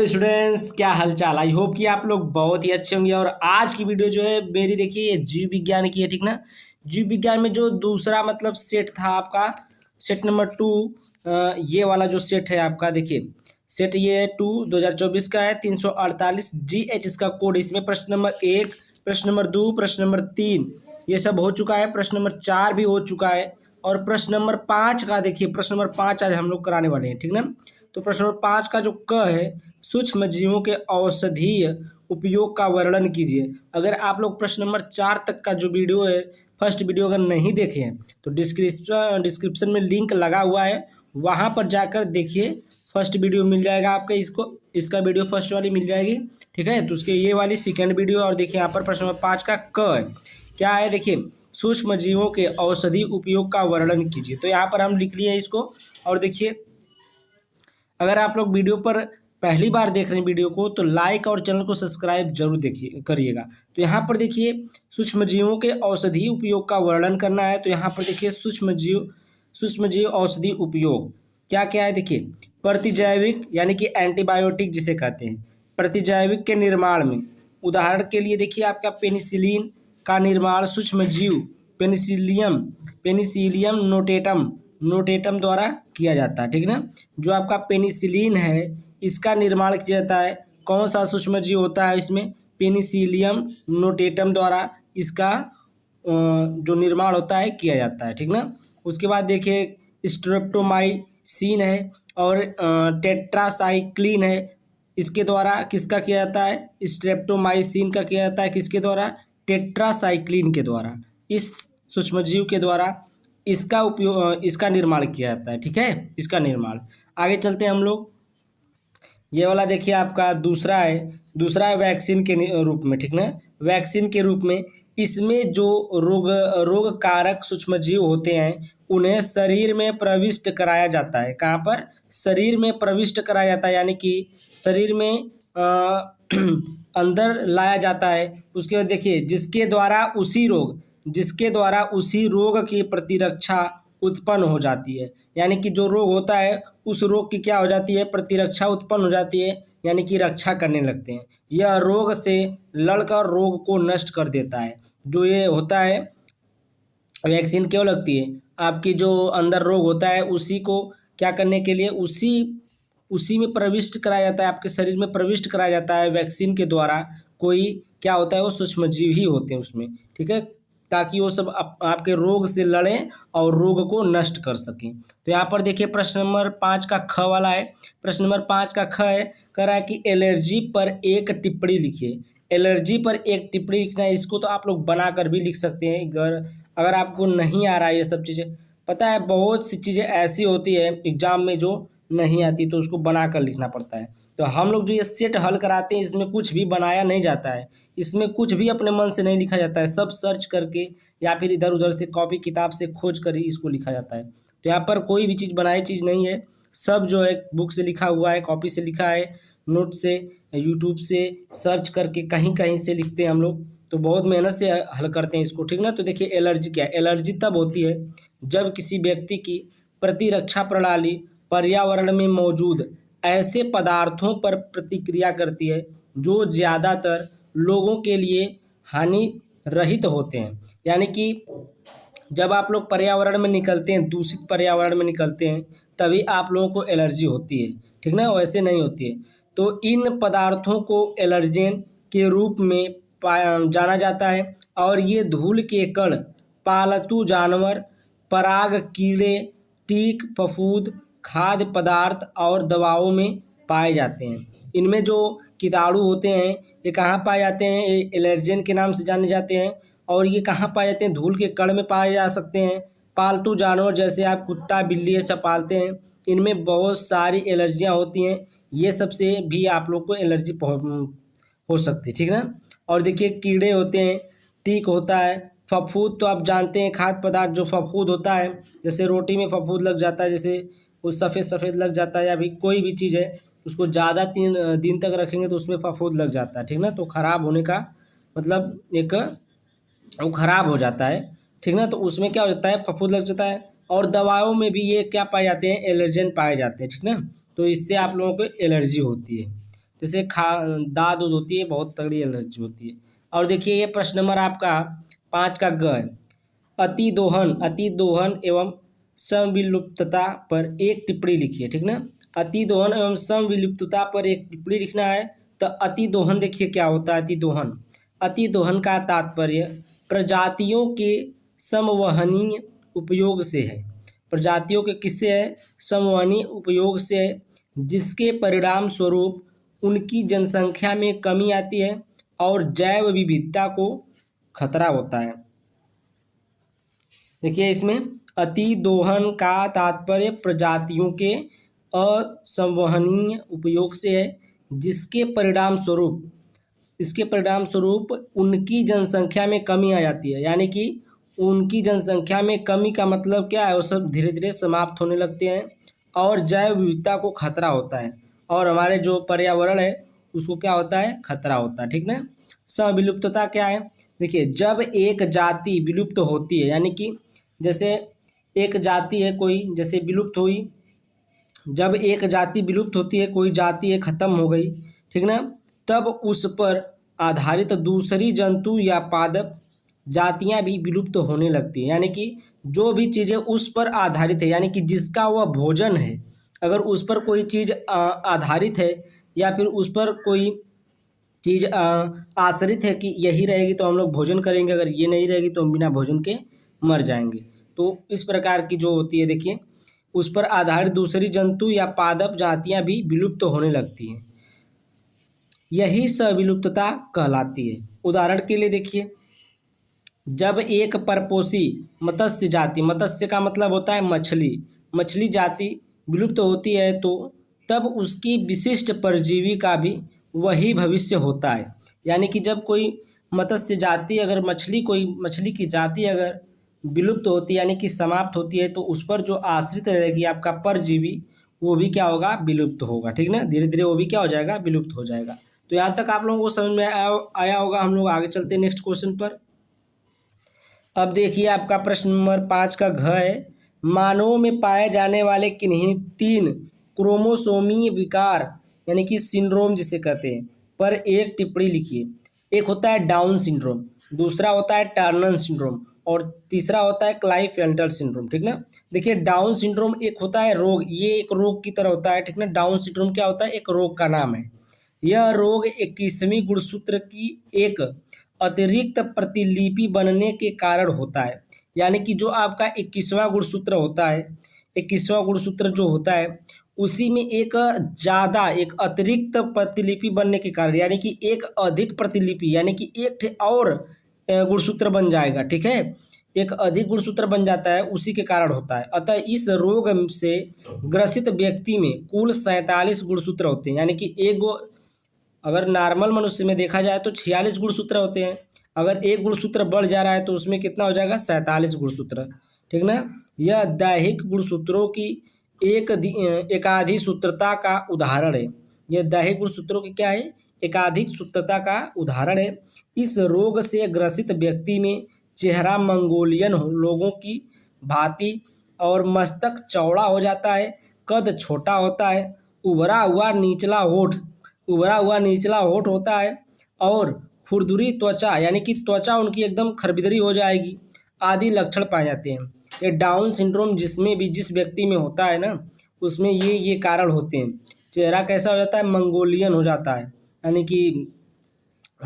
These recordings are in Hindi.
स्टूडेंट्स, क्या हालचाल। आई होप कि आप लोग बहुत ही अच्छे होंगे। और आज की वीडियो जो है मेरी, देखिए, ये जीव विज्ञान की है, ठीक ना। जीव विज्ञान में जो दूसरा मतलब सेट था आपका, सेट नंबर 2, ये वाला जो सेट है आपका, देखिए सेट ये 2 2024 का है। 348 GH इसका कोड। इसमें प्रश्न नंबर 1, प्रश्न नंबर 2, प्रश्न नंबर 3 ये सब हो चुका है। प्रश्न नंबर 4 भी हो चुका है। और प्रश्न नंबर 5 का देखिए, प्रश्न नंबर 5 आज हम लोग कराने वाले हैं, ठीक ना। तो प्रश्न नंबर 5 का जो क है, सूक्ष्म जीवों के औषधीय उपयोग का वर्णन कीजिए। अगर आप लोग प्रश्न नंबर 4 तक का जो वीडियो है, फर्स्ट वीडियो अगर नहीं देखे हैं तो डिस्क्रिप्शन में लिंक लगा हुआ है, वहाँ पर जाकर देखिए। फर्स्ट वीडियो मिल जाएगा आपका, इसका वीडियो फर्स्ट वाली मिल जाएगी, ठीक है। तो उसके ये वाली सेकेंड वीडियो। और देखिए यहाँ पर प्रश्न नंबर 5 का क है, क्या है, देखिए, सूक्ष्म जीवों के औषधि उपयोग का वर्णन कीजिए। तो यहाँ पर हम लिख लिए इसको। और देखिए, अगर आप लोग वीडियो पर पहली बार देख रहे हैं वीडियो को, तो लाइक और चैनल को सब्सक्राइब जरूर देखिए करिएगा। तो यहाँ पर देखिए, सूक्ष्म जीवों के औषधि उपयोग का वर्णन करना है। तो यहाँ पर देखिए, सूक्ष्म जीव औषधि उपयोग क्या क्या है, देखिए। प्रतिजैविक यानी कि एंटीबायोटिक जिसे कहते हैं, प्रतिजैविक के निर्माण में, उदाहरण के लिए देखिए आपका पेनिसिलिन का निर्माण सूक्ष्म जीव पेनिसिलियम नोटेटम द्वारा किया जाता है, ठीक ना। जो आपका पेनिसिलिन है, इसका निर्माण किया जाता है। कौन सा सूक्ष्म जीव होता है इसमें? पेनिसिलियम नोटेटम द्वारा इसका जो निर्माण होता है किया जाता है, ठीक ना। उसके बाद देखिए, स्ट्रेप्टोमाइसिन है और टेट्रासाइक्लिन है। इसके द्वारा किसका किया जाता है? स्ट्रेप्टोमाइसिन का किया जाता है किसके द्वारा? टेट्रासाइक्लिन के द्वारा। इस सूक्ष्मजीव के द्वारा इसका निर्माण किया जाता है, ठीक है, इसका निर्माण। आगे चलते हैं हम लोग। ये वाला देखिए आपका दूसरा है वैक्सीन के रूप में, ठीक ना। वैक्सीन के रूप में इसमें जो रोग कारक सूक्ष्मजीव होते हैं, उन्हें शरीर में प्रविष्ट कराया जाता है। कहाँ पर? शरीर में प्रविष्ट कराया जाता है, यानी कि शरीर में अंदर लाया जाता है। उसके बाद देखिए, जिसके द्वारा उसी रोग की प्रतिरक्षा उत्पन्न हो जाती है। यानी कि जो रोग होता है, उस रोग की क्या हो जाती है? प्रतिरक्षा उत्पन्न हो जाती है, यानी कि रक्षा करने लगते हैं। यह रोग से लड़कर रोग को नष्ट कर देता है। जो ये होता है, वैक्सीन क्यों लगती है? आपकी जो अंदर रोग होता है, उसी को क्या करने के लिए, उसी में प्रविष्ट कराया जाता है, आपके शरीर में प्रविष्ट कराया जाता है वैक्सीन के द्वारा। कोई क्या होता है, वो सूक्ष्मजीव ही होते हैं उसमें, ठीक है, ताकि वो सब आपके रोग से लड़ें और रोग को नष्ट कर सकें। तो यहाँ पर देखिए, प्रश्न नंबर 5 का ख वाला है। प्रश्न नंबर 5 का ख है, कह रहा है कि एलर्जी पर एक टिप्पणी लिखिए। एलर्जी पर एक टिप्पणी लिखना है। इसको तो आप लोग बनाकर भी लिख सकते हैं, अगर आपको नहीं आ रहा है ये सब चीज़ें। पता है, बहुत सी चीज़ें ऐसी होती है एग्जाम में जो नहीं आती, तो उसको बनाकर लिखना पड़ता है। तो हम लोग जो ये सेट हल कराते हैं, इसमें कुछ भी बनाया नहीं जाता है, इसमें कुछ भी अपने मन से नहीं लिखा जाता है। सब सर्च करके या फिर इधर उधर से कॉपी किताब से खोज कर ही इसको लिखा जाता है। तो यहाँ पर कोई भी चीज़ बनाई चीज़ नहीं है, सब जो है बुक से लिखा हुआ है, कॉपी से लिखा है, नोट से, यूट्यूब से सर्च करके कहीं कहीं से लिखते हैं हम लोग। तो बहुत मेहनत से हल करते हैं इसको, ठीक ना। तो देखिए, एलर्जी क्या है? एलर्जी तब होती है जब किसी व्यक्ति की प्रतिरक्षा प्रणाली पर्यावरण में मौजूद ऐसे पदार्थों पर प्रतिक्रिया करती है जो ज़्यादातर लोगों के लिए हानि रहित होते हैं। यानी कि जब आप लोग पर्यावरण में निकलते हैं, दूषित पर्यावरण में निकलते हैं, तभी आप लोगों को एलर्जी होती है, ठीक ना, वैसे नहीं होती है। तो इन पदार्थों को एलर्जेन के रूप में जाना जाता है। और ये धूल के कण पालतू जानवर, पराग कीड़े, टीक, फफूंद, खाद्य पदार्थ और दवाओं में पाए जाते हैं। इनमें जो कीटाणु होते हैं, ये कहाँ पाए जाते हैं? ये एलर्जेन के नाम से जाने जाते हैं। और ये कहाँ पाए जाते हैं? धूल के कण में पाए जा सकते हैं। पालतू जानवर जैसे आप कुत्ता, बिल्ली, ये सब पालते हैं, इनमें बहुत सारी एलर्जियाँ होती हैं। ये सब से भी आप लोग को एलर्जी हो सकती है, ठीक है ना। और देखिए, कीड़े होते हैं, टीक होता है, फफूंद तो आप जानते हैं, खाद्य पदार्थ जो फफूंद होता है, जैसे रोटी में फफूंद लग जाता है, जैसे वो सफ़ेद लग जाता है, या भी कोई भी चीज़ है उसको ज़्यादा 3 दिन तक रखेंगे तो उसमें फफूंद लग जाता है, ठीक ना। तो ख़राब होने का मतलब वो ख़राब हो जाता है, ठीक ना। तो उसमें क्या हो जाता है? फफूंद लग जाता है। और दवाओं में भी ये क्या पाए जाते हैं? एलर्जेन पाए जाते हैं, ठीक ना। तो इससे आप लोगों को एलर्जी होती है। जैसे दाद उद होती है, बहुत तगड़ी एलर्जी होती है। और देखिए ये प्रश्न नंबर आपका 5 का ग है। अतिदोहन एवं समविलुप्तता पर एक टिप्पणी लिखिए, ठीक ना। अतिदोहन एवं समविलुप्तता पर एक टिप्पणी लिखना है। तो अतिदोहन देखिए क्या होता है। अतिदोहन का तात्पर्य प्रजातियों के समवहनीय उपयोग से है। प्रजातियों के किससे है? समवहनीय उपयोग से है, जिसके परिणाम स्वरूप उनकी जनसंख्या में कमी आती है और जैव विविधता को खतरा होता है। देखिए इसमें अतिदोहन का तात्पर्य प्रजातियों के असंवहनीय उपयोग से है, जिसके परिणाम स्वरूप उनकी जनसंख्या में कमी आ जाती है। यानी कि उनकी जनसंख्या में कमी का मतलब क्या है? वो सब धीरे धीरे समाप्त होने लगते हैं और जैव विविधता को खतरा होता है, और हमारे जो पर्यावरण है उसको क्या होता है? खतरा होता है, ठीक ना। समविलुप्तता क्या है? देखिए जब एक जाति विलुप्त होती है, यानी कि जैसे एक जाति है कोई, जैसे विलुप्त हुई, जब एक जाति विलुप्त होती है, कोई जाति है ख़त्म हो गई, ठीक ना, तब उस पर आधारित दूसरी जंतु या पादप जातियां भी विलुप्त होने लगती हैं। यानी कि जो भी चीज़ें उस पर आधारित है, यानी कि जिसका वह भोजन है, अगर उस पर कोई चीज़ आधारित है या फिर उस पर कोई चीज़ आश्रित है कि यही रहेगी तो हम लोग भोजन करेंगे, अगर ये नहीं रहेगी तो हम बिना भोजन के मर जाएंगे। तो इस प्रकार की जो होती है, देखिए उस पर आधारित दूसरी जंतु या पादप जातियां भी विलुप्त होने लगती हैं। यही सविलुप्तता कहलाती है। उदाहरण के लिए देखिए, जब एक परपोषी मत्स्य जाति, मत्स्य का मतलब होता है मछली जाति विलुप्त होती है, तो तब उसकी विशिष्ट परजीवी का भी वही भविष्य होता है। यानी कि जब कोई मत्स्य जाति, अगर मछली की जाति अगर विलुप्त होती है, यानी कि समाप्त होती है, तो उस पर जो आश्रित रहेगी आपका परजीवी, वो भी क्या होगा? विलुप्त होगा, ठीक ना। धीरे धीरे वो भी क्या हो जाएगा? विलुप्त हो जाएगा। तो यहाँ तक आप लोगों को समझ में आया होगा। हम लोग आगे चलते हैं नेक्स्ट क्वेश्चन पर। अब देखिए आपका प्रश्न नंबर 5 का घ है। मानव में पाए जाने वाले किन्हीं 3 क्रोमोसोमीय विकार, यानी कि सिंड्रोम जिसे कहते हैं, पर एक टिप्पणी लिखिए। एक होता है डाउन सिंड्रोम, दूसरा होता है टर्नर सिंड्रोम, और तीसरा होता है क्लाइफेल्टर सिंड्रोम, ठीक ना। देखिए डाउन सिंड्रोम एक होता है रोग, ये एक रोग की तरह होता है, ठीक ना। डाउन सिंड्रोम क्या होता है? एक रोग का नाम है। यह रोग 21वीं गुणसूत्र की एक अतिरिक्त प्रतिलिपि बनने के कारण होता है। यानी कि जो आपका 21वां गुणसूत्र होता है, 21वां गुणसूत्र जो होता है, उसी में एक अतिरिक्त प्रतिलिपि बनने के कारण, यानी कि एक अधिक प्रतिलिपि, यानी कि एक और गुणसूत्र बन जाएगा, ठीक है। एक अधिक गुणसूत्र बन जाता है, उसी के कारण होता है। अतः इस रोग से ग्रसित व्यक्ति में कुल 47 गुणसूत्र होते हैं। यानी कि अगर नॉर्मल मनुष्य में देखा जाए तो 46 गुणसूत्र होते हैं। अगर एक गुणसूत्र बढ़ जा रहा है तो उसमें कितना हो जाएगा? 47 गुणसूत्र, ठीक ना। यह दैहिक गुणसूत्रों की एकाधिक सूत्रता का उदाहरण है। यह दैहिक गुणसूत्रों की क्या है? एकाधिक सूत्रता का उदाहरण है। इस रोग से ग्रसित व्यक्ति में चेहरा मंगोलियन लोगों की भांति और मस्तक चौड़ा हो जाता है, कद छोटा होता है, उभरा हुआ निचला होठ होता है, और खुरदुरी त्वचा, यानी कि त्वचा उनकी एकदम खरबिदरी हो जाएगी, आदि लक्षण पाए जाते हैं। ये डाउन सिंड्रोम जिस व्यक्ति में होता है ना, उसमें ये कारण होते हैं। चेहरा कैसा हो जाता है? मंगोलियन हो जाता है, यानी कि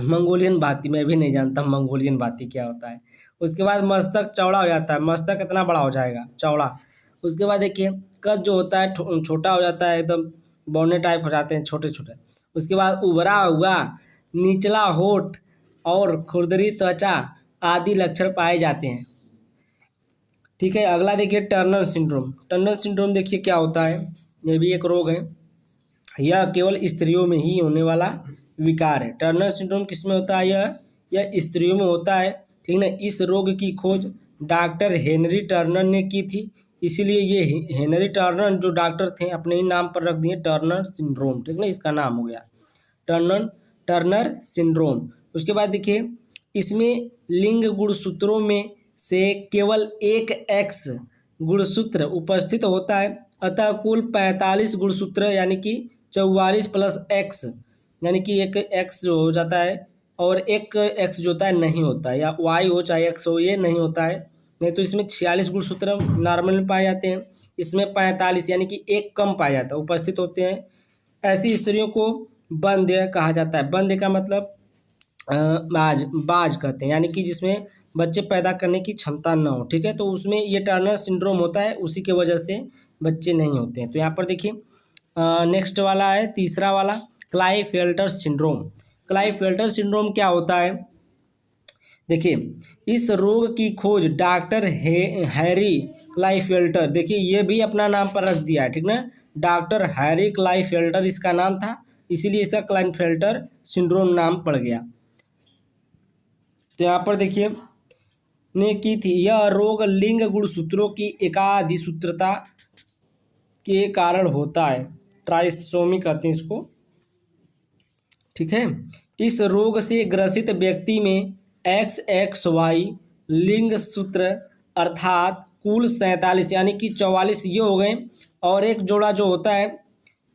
मंगोलियन भांति, मैं भी नहीं जानता मंगोलियन भांति क्या होता है। उसके बाद मस्तक चौड़ा हो जाता है, मस्तक कितना बड़ा हो जाएगा? चौड़ा। उसके बाद देखिए कद जो होता है छोटा हो जाता है, एकदम बौने टाइप हो जाते हैं, छोटे छोटे। उसके बाद उभरा हुआ निचला होठ और खुरदरी त्वचा आदि लक्षण पाए जाते हैं, ठीक है। अगला देखिए टर्नर सिंड्रोम देखिए क्या होता है। ये भी एक रोग है। यह केवल स्त्रियों में ही होने वाला विकार है। टर्नर सिंड्रोम किस में होता है? यह स्त्रियों में होता है, ठीक ना। इस रोग की खोज डॉक्टर हेनरी टर्नर ने की थी, इसीलिए ये हेनरी टर्नर जो डॉक्टर थे अपने ही नाम पर रख दिए टर्नर सिंड्रोम, ठीक ना। इसका नाम हो गया टर्नर सिंड्रोम। उसके बाद देखिए इसमें लिंग गुणसूत्रों में से केवल एक एक्स गुणसूत्र उपस्थित होता है, अतः कुल 45 गुणसूत्र, यानी कि 44 + x यानी कि एक एक्स जो हो जाता है और एक एक्स जो होता है नहीं होता है, या वाई हो चाहे एक्स हो, ये नहीं होता है। नहीं तो इसमें 46 गुणसूत्र नॉर्मल में पाए जाते हैं, इसमें 45 यानी कि एक कम पाया जाता है उपस्थित होते हैं। ऐसी स्त्रियों को बंध्य कहा जाता है। बंध्य का मतलब बाज कहते हैं, यानी कि जिसमें बच्चे पैदा करने की क्षमता न हो, ठीक है। तो उसमें ये टर्नर सिंड्रोम होता है, उसी के वजह से बच्चे नहीं होते हैं। तो यहाँ पर देखिए नेक्स्ट वाला है तीसरा वाला, क्लाइफेल्टर सिंड्रोम। क्लाइफेल्टर सिंड्रोम क्या होता है, देखिए इस रोग की खोज डॉक्टर हैरी क्लाइफेल्टर, देखिए ये भी अपना नाम पर रख दिया है, ठीक ना, डॉक्टर हैरी क्लाइफेल्टर इसका नाम था, इसीलिए इसका क्लाइफेल्टर सिंड्रोम नाम पड़ गया। तो यहाँ पर देखिए ने की थी, यह रोग लिंग गुणसूत्रों की एकाधिसूत्रता के कारण होता है, ट्राइसोमी कहते हैं इसको, ठीक है। इस रोग से ग्रसित व्यक्ति में XXY लिंग सूत्र अर्थात कुल 47 यानी कि 44 ये हो गए, और एक जोड़ा जो होता है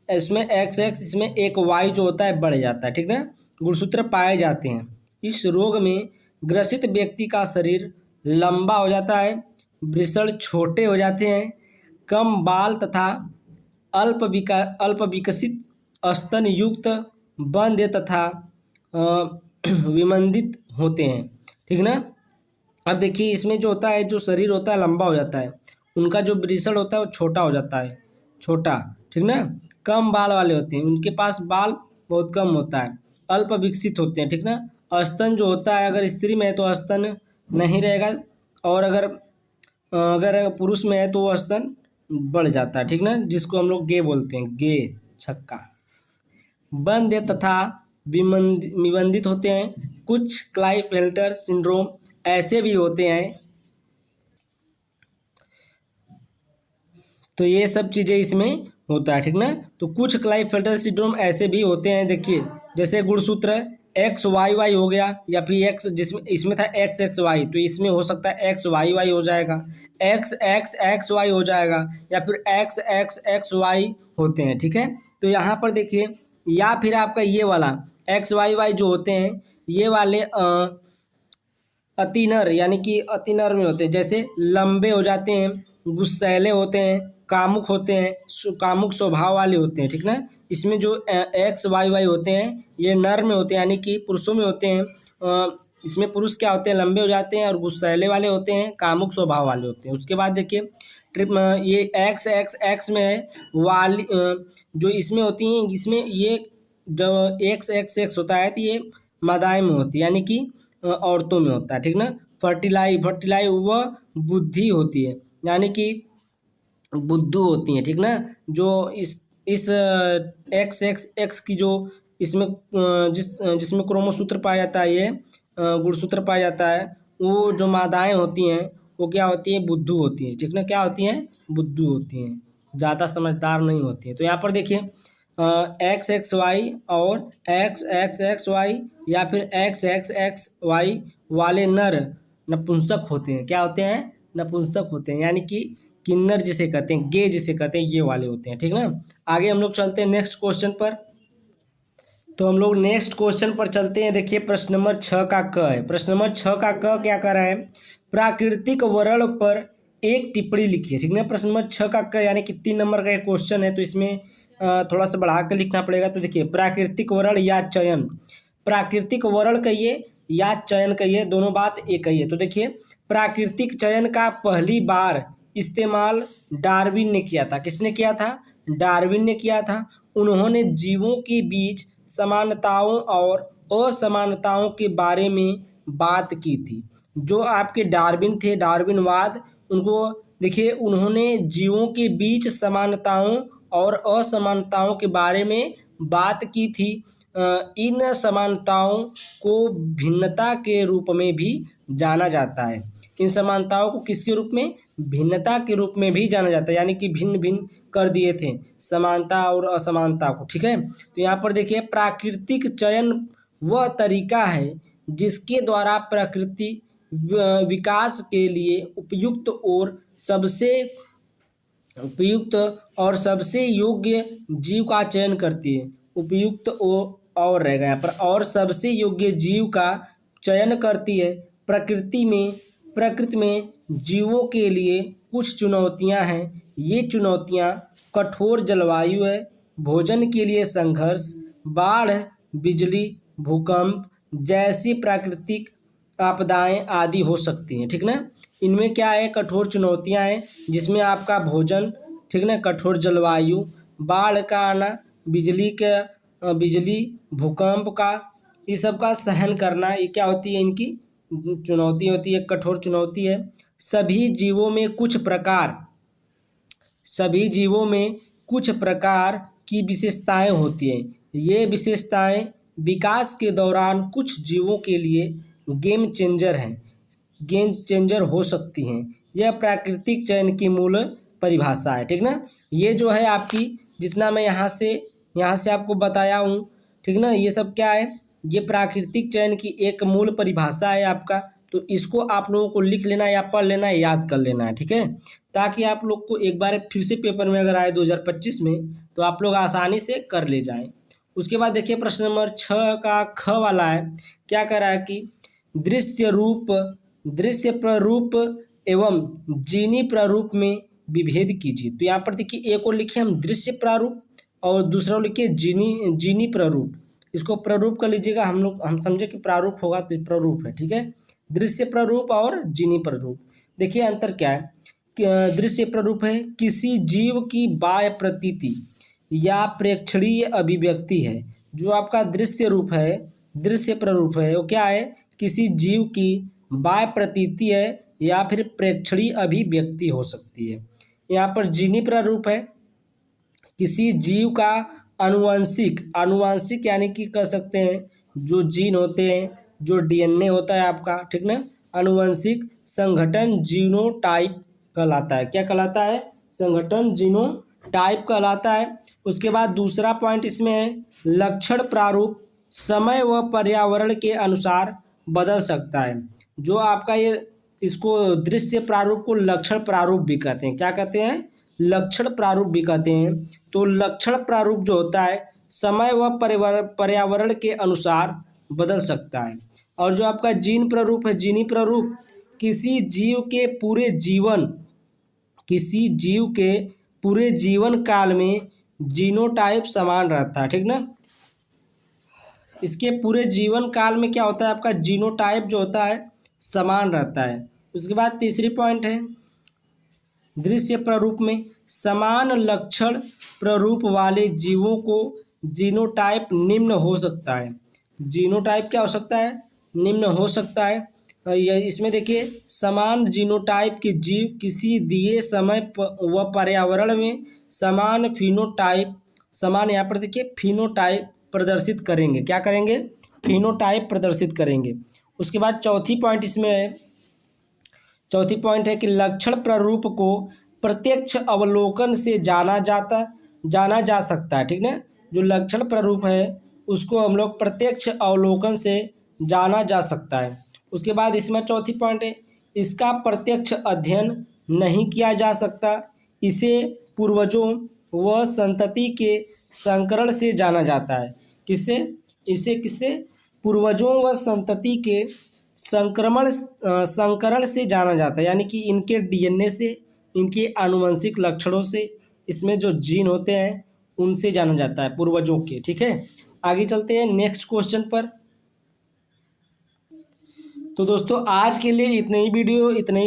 इसमें XX, इसमें एक Y जो होता है बढ़ जाता है, ठीक ना, गुणसूत्र पाए जाते हैं। इस रोग में ग्रसित व्यक्ति का शरीर लंबा हो जाता है, वृषण छोटे हो जाते हैं, कम बाल तथा अल्प विकसित स्तन युक्त बंध्य तथा विमंदित होते हैं, ठीक ना। अब देखिए इसमें जो होता है, जो शरीर होता है लंबा हो जाता है, उनका जो वृषण होता है वो छोटा हो जाता है, छोटा, ठीक ना, कम बाल वाले होते हैं, उनके पास बाल बहुत कम होता है, अल्प विकसित होते हैं, ठीक ना। स्तन जो होता है अगर स्त्री में है तो स्तन नहीं रहेगा, और अगर पुरुष में है तो वो स्तन बढ़ जाता है, ठीक ना, जिसको हम लोग गे बोलते हैं, गे छक्का। बंध्य तथा विबंधित होते हैं। कुछ क्लाइफेल्टर सिंड्रोम ऐसे भी होते हैं, तो ये सब चीज़ें इसमें होता है, ठीक ना। तो कुछ क्लाइफेल्टर सिंड्रोम ऐसे भी होते हैं, देखिए जैसे गुणसूत्र XYY हो गया, या फिर एक्स, जिसमें इसमें था XXY, तो इसमें हो सकता है XYY हो जाएगा, XXXY हो जाएगा, या फिर XXXY होते हैं, ठीक है। तो यहाँ पर देखिए, या फिर आपका ये वाला XYY जो होते हैं, ये वाले अतिनर यानी कि अतिनर में होते हैं, जैसे लंबे हो जाते हैं, गुस्सैले होते हैं, कामुक होते हैं, कामुक स्वभाव वाले होते हैं, ठीक ना। इसमें जो XYY होते हैं ये नर में होते हैं, यानी कि पुरुषों में होते हैं। इसमें पुरुष क्या होते हैं, लंबे हो जाते हैं और गुस्सैले वाले होते हैं, कामुक स्वभाव वाले होते हैं। उसके बाद देखिए ये XXX में है वाली जो इसमें होती हैं, इसमें ये जब XXX होता है तो ये मादाएं में होती है, यानी कि औरतों में होता है, ठीक ना। फर्टिलाई वह बुद्धि होती है, यानी कि बुद्धू होती हैं, ठीक ना। जो इस XXX की जो इसमें जिसमें क्रोमोसूत्र पाया जाता है, ये गुणसूत्र पाया जाता है, वो जो मादाएं होती हैं वो क्या होती हैं, बुद्धू होती हैं, ठीक ना, क्या होती हैं, बुद्धू होती हैं, ज़्यादा समझदार नहीं होती हैं। तो यहाँ पर देखिए XXY और XXXY या फिर XXXY वाले नर नपुंसक होते हैं, क्या होते हैं, नपुंसक होते हैं, यानी कि किन्नर जिसे कहते हैं, गे जिसे कहते हैं, ये वाले होते हैं, ठीक ना। आगे हम लोग चलते हैं नेक्स्ट क्वेश्चन पर। तो हम लोग नेक्स्ट क्वेश्चन पर चलते हैं। देखिए प्रश्न नंबर 6 का क है। प्रश्न नंबर 6 का क क्या कर रहा है, प्राकृतिक वर्ण पर एक टिप्पणी लिखिए, ठीक ना। प्रश्न नंबर 6 का क यानी कि 3 नंबर का एक क्वेश्चन है, तो इसमें थोड़ा सा बढ़ा कर लिखना पड़ेगा। तो देखिए प्राकृतिक वर्ण या चयन, प्राकृतिक वर्ण कहिए या चयन कहिए, दोनों बात एक ही है। तो देखिए प्राकृतिक चयन का पहली बार इस्तेमाल डार्विन ने किया था। किसने किया था, डार्विन ने किया था। उन्होंने जीवों के बीच समानताओं और असमानताओं के बारे में बात की थी। जो आपके डार्विन थे, डार्विनवाद, उनको देखिए उन्होंने जीवों के बीच समानताओं और असमानताओं के बारे में बात की थी। इन समानताओं को भिन्नता के रूप में भी जाना जाता है। इन समानताओं को किसके रूप में, भिन्नता के रूप में भी जाना जाता है, यानी कि भिन्न भिन्न कर दिए थे समानता और असमानता को, ठीक है। तो यहाँ पर देखिए प्राकृतिक चयन वह तरीका है जिसके द्वारा प्रकृति विकास के लिए उपयुक्त और सबसे योग्य जीव का चयन करती है। उपयुक्त और रहेगा यहाँ पर, और सबसे योग्य जीव का चयन करती है। प्रकृति में जीवों के लिए कुछ चुनौतियाँ हैं। ये चुनौतियाँ कठोर जलवायु है, भोजन के लिए संघर्ष, बाढ़, बिजली, भूकंप जैसी प्राकृतिक आपदाएं आदि हो सकती हैं। ठीक ना, इनमें क्या है, कठोर चुनौतियां हैं जिसमें आपका भोजन, ठीक ना, कठोर जलवायु, बाढ़ का आना, बिजली भूकंप का, ये सब का सहन करना, ये क्या होती है, इनकी चुनौती होती है, कठोर चुनौती है। सभी जीवों में कुछ प्रकार की विशेषताएं होती हैं। ये विशेषताएं विकास के दौरान कुछ जीवों के लिए गेम चेंजर हो सकती हैं। यह प्राकृतिक चयन की मूल परिभाषा है। ठीक ना, ये जो है आपकी, जितना मैं यहाँ से आपको बताया हूँ, ठीक ना, ये सब क्या है, ये प्राकृतिक चयन की एक मूल परिभाषा है आपका। तो इसको आप लोगों को लिख लेना या पढ़ लेना, याद कर लेना है। ठीक है, ताकि आप लोग को एक बार फिर से पेपर में अगर आए 2025 में तो आप लोग आसानी से कर ले जाएं। उसके बाद देखिए प्रश्न नंबर 6 का ख वाला है, क्या कह रहा है कि दृश्य प्ररूप एवं जीनी प्रारूप में विभेद कीजिए। तो यहाँ पर देखिए, एक और लिखिए हम दृश्य प्रारूप और दूसरा लिखिए जीनी प्रारूप। इसको प्रारूप कर लीजिएगा, हम समझे कि प्रारूप होगा तो प्रारूप है। ठीक है, दृश्य प्रारूप और जीनी प्रारूप। देखिए अंतर क्या है, दृश्य प्रारूप है किसी जीव की बाह्य प्रतीति या प्रेक्षणीय अभिव्यक्ति है। जो आपका दृश्य प्रारूप है वो क्या है, किसी जीव की बाह्य प्रतीति है या फिर प्रेक्षणीय अभिव्यक्ति हो सकती है। यहाँ पर जीनी प्रारूप है किसी जीव का आनुवंशिक यानी कि कह सकते हैं जो जीन होते हैं, जो डीएनए होता है आपका, ठीक ना, आनुवंशिक संगठन जीनोटाइप कहलाता है। क्या कहलाता है, संगठन जीनोटाइप कहलाता है। उसके बाद दूसरा पॉइंट इसमें है, लक्षण प्रारूप समय व पर्यावरण के अनुसार बदल सकता है। जो आपका ये, इसको दृश्य प्रारूप को लक्षण प्रारूप भी कहते हैं। क्या कहते हैं, लक्षण प्रारूप भी कहते हैं। तो लक्षण प्रारूप जो होता है समय व पर्यावरण के अनुसार बदल सकता है। और जो आपका जीन प्रारूप है, जीनी प्रारूप किसी जीव के पूरे जीवन काल में जीनोटाइप समान रहता है। ठीक ना, इसके पूरे जीवन काल में क्या होता है, आपका जीनोटाइप जो होता है समान रहता है। उसके बाद तीसरी पॉइंट है, दृश्य प्रारूप में समान लक्षण प्रारूप वाले जीवों को जीनोटाइप निम्न हो सकता है। जीनोटाइप क्या हो सकता है, निम्न हो सकता है। इसमें देखिए, समान जीनोटाइप के जीव किसी दिए समय व पर्यावरण में समान यहाँ पर देखिए फिनोटाइप प्रदर्शित करेंगे। क्या करेंगे, फिनोटाइप प्रदर्शित करेंगे। उसके बाद चौथी पॉइंट है कि लक्षण प्रारूप को प्रत्यक्ष अवलोकन से जाना जा सकता है। ठीक ना, जो लक्षण प्रारूप है उसको हम लोग प्रत्यक्ष अवलोकन से जाना जा सकता है। उसके बाद इसमें चौथी पॉइंट है, इसका प्रत्यक्ष अध्ययन नहीं किया जा सकता। इसे पूर्वजों व संतति के संकरण से जाना जाता है। किससे पूर्वजों व संतति के संकरण से जाना जाता है, यानी कि इनके डीएनए से, इनके आनुवंशिक लक्षणों से, इसमें जो जीन होते हैं उनसे जाना जाता है, पूर्वजों के। ठीक है, आगे चलते हैं नेक्स्ट क्वेश्चन पर। तो दोस्तों आज के लिए इतनी ही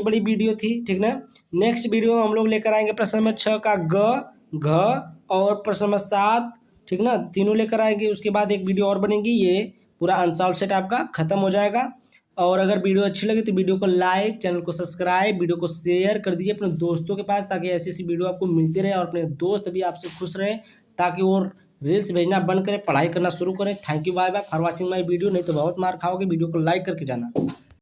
बड़ी वीडियो थी। ठीक ना, नेक्स्ट वीडियो में हम लोग लेकर आएंगे प्रश्न नंबर 6 का घ और प्रश्न नंबर 7, ठीक ना, तीनों लेकर आएंगे। उसके बाद एक वीडियो और बनेगी, ये पूरा अनसॉल्व सेट आपका खत्म हो जाएगा। और अगर वीडियो अच्छी लगे तो वीडियो को लाइक, चैनल को सब्सक्राइब, वीडियो को शेयर कर दीजिए अपने दोस्तों के पास, ताकि ऐसी वीडियो आपको मिलती रहे और अपने दोस्त भी आपसे खुश रहे, ताकि वो रील्स भेजना बंद करें, पढ़ाई करना शुरू करें। Thank you, bye bye for watching my video. नहीं तो बहुत मार खाओगे, वीडियो को लाइक करके जाना।